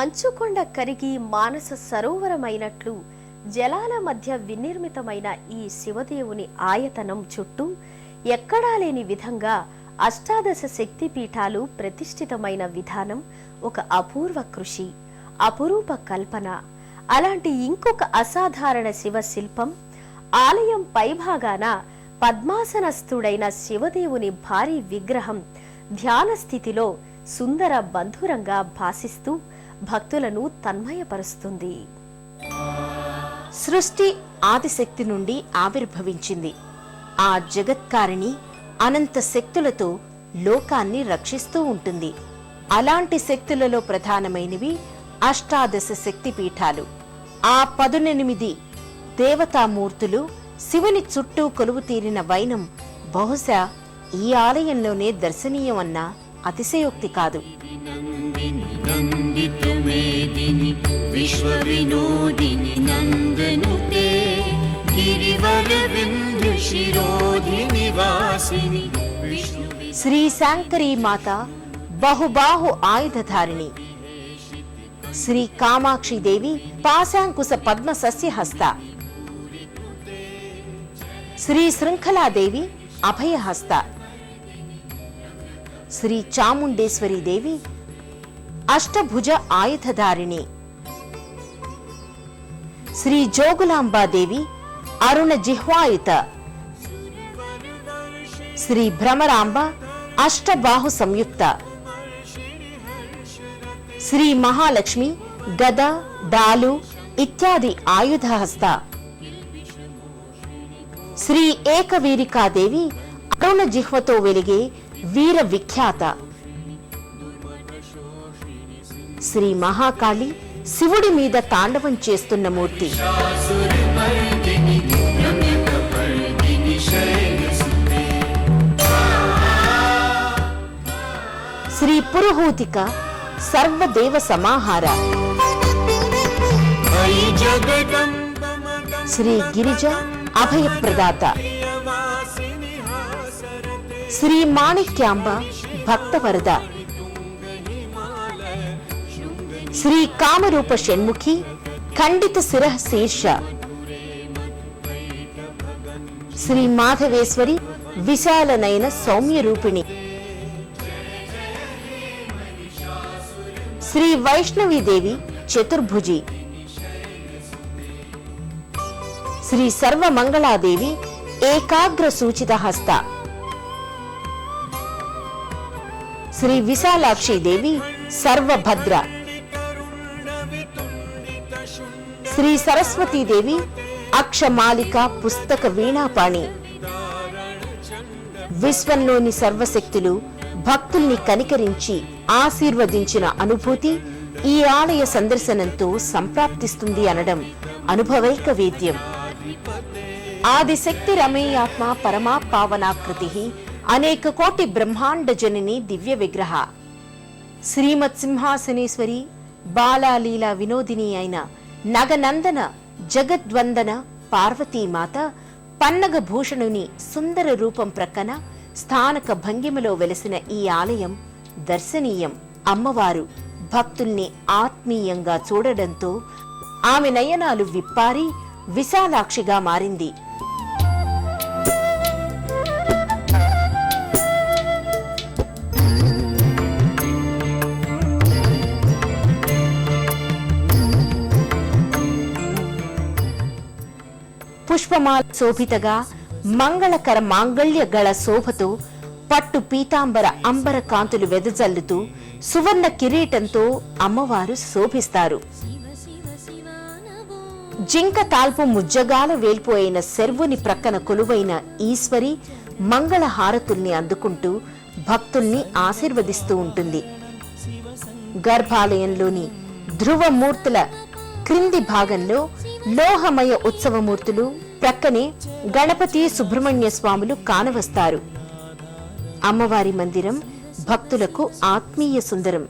మంచుకొండ కరిగి మానస సరోవరమైనట్లు జలాల మధ్య వినిర్మితమైన ఈ శివదేవుని ఆయతనం చుట్టూ ఎక్కడా లేని విధంగా అష్టాదశ శక్తి పీఠాలు ప్రతిష్ఠితమైన విధానం ఒక అపూర్వ కృషి, అపురూప కల్పన. అలాంటి ఇంకొక అసాధారణ శివ శిల్పం ఆలయం పైభాగాన పద్మాసనస్థుడైన శివదేవుని భారీ విగ్రహం ధ్యాన స్థితిలో సుందర బంధురంగా భాసిస్తూ భక్తులను తన్మయపరుస్తుంది. సృష్టి ఆదిశక్తి నుండి ఆవిర్భవించింది. ఆ జగత్కారిణి అనంత శక్తులతో లోకాన్ని రక్షిస్తూ ఉంటుంది. అలాంటి శక్తులలో ప్రధానమైనవి అష్టాదశ శక్తిపీఠాలు. ఆ 18 దేవతామూర్తులు శివుని చుట్టూ కొలువు తీరిన వైనం బహుశా ఈ ఆలయంలోనే దర్శనీయమన్న అతిశయోక్తి కాదు. శ్రీ శాంకరీ మాత బహుబాహు ఆయుధధారిణి. శ్రీ కామాక్షిదేవి పాశాంకుశ పద్మ సస్యహస్త. శ్రీ శృంఖలాదేవి అభయహస్త. శ్రీ చాముండేశ్వరి దేవి అష్టభుజ ఆయుధధారిణి. శ్రీ జోగులాంబాదేవి అరుణ జిహ్వాయుత. శ్రీ భ్రమరాంబ అష్టబాహు సంయుక్త. శ్రీ మహాలక్ష్మి గద, డాలు ఇత్యాది ఆయుధహస్త. శ్రీ ఏకవీరికాదేవి అరుణ జిహ్వతో వెలిగే వీర విఖ్యాత. శ్రీ మహాకాళి శివుడి మీద తాండవం చేస్తున్న మూర్తి. శ్రీ పురుహూతిక సర్వదేవ సమాహార. శ్రీ గిరిజ అభయప్రదాత. శ్రీ మాణిక్యాంబ భక్తవరద. శ్రీ కామరూప షణ్ముఖి ఖండిత శిరః శీర్ష. శ్రీ మాధవేశ్వరి విశాలనయన సౌమ్య రూపిణి. శ్రీ వైష్ణవీదేవి చతుర్భుజి. శ్రీ సర్వమంగళాదేవి ఏకాగ్ర సూచిత హస్త. శ్రీ విశాలాక్షిదేవి సర్వభద్ర. శ్రీ సరస్వతీదేవి అక్షమాలిక పుస్తక వీణాపాణి. విశ్వంలోని సర్వశక్తులు భక్తుల్ని కనికరించి ఆశీర్వదించిన అనుభూతి ఈ ఆలయ సందర్శనంతో సంప్రాప్తిస్తుంది అనడం అనుభవైక వేద్యం. ఆదిశక్తి రమేయాత్మ పరమా పావనాకృతి అనేక కోటి బ్రహ్మాండ జనని దివ్య విగ్రహ. శ్రీమత్ సింహాసనేశ్వరి బాలాలీలా వినోదిని అయిన నగనందన జగద్వందన పార్వతీమాత పన్నగ భూషణుని సుందర రూపం ప్రక్కన స్థానక భంగిమలో వెలసిన ఈ ఆలయం దర్శనీయం. అమ్మవారు భక్తుల్ని ఆత్మీయంగా చూడడంతో ఆమె నయనాలు విప్పారి విశాలాక్షిగా మారింది. పుష్పమాల శోభితగా మంగళకర మాంగళ్య గళ శోభతో పట్టు పీతాంబర అంబర కాంతులు వెదజల్లుతూ సువర్ణ కిరీటంతో అమ్మవారు శోభిస్తారు. జింక తాల్పు ముజ్జగాల వేల్పోయిన శర్వుని ప్రక్కన కొలువైన ఈశ్వరి మంగళహారతుల్ని అందుకుంటూ భక్తుల్ని ఆశీర్వదిస్తూ ఉంటుంది. గర్భాలయంలోని ధ్రువమూర్తుల క్రింది భాగంలో లోహమయ ఉత్సవమూర్తులు, ప్రక్కనే గణపతి సుబ్రహ్మణ్య స్వాములు కానవస్తారు. అమ్మవారి మందిరం భక్తులకు ఆత్మీయ సుందరం.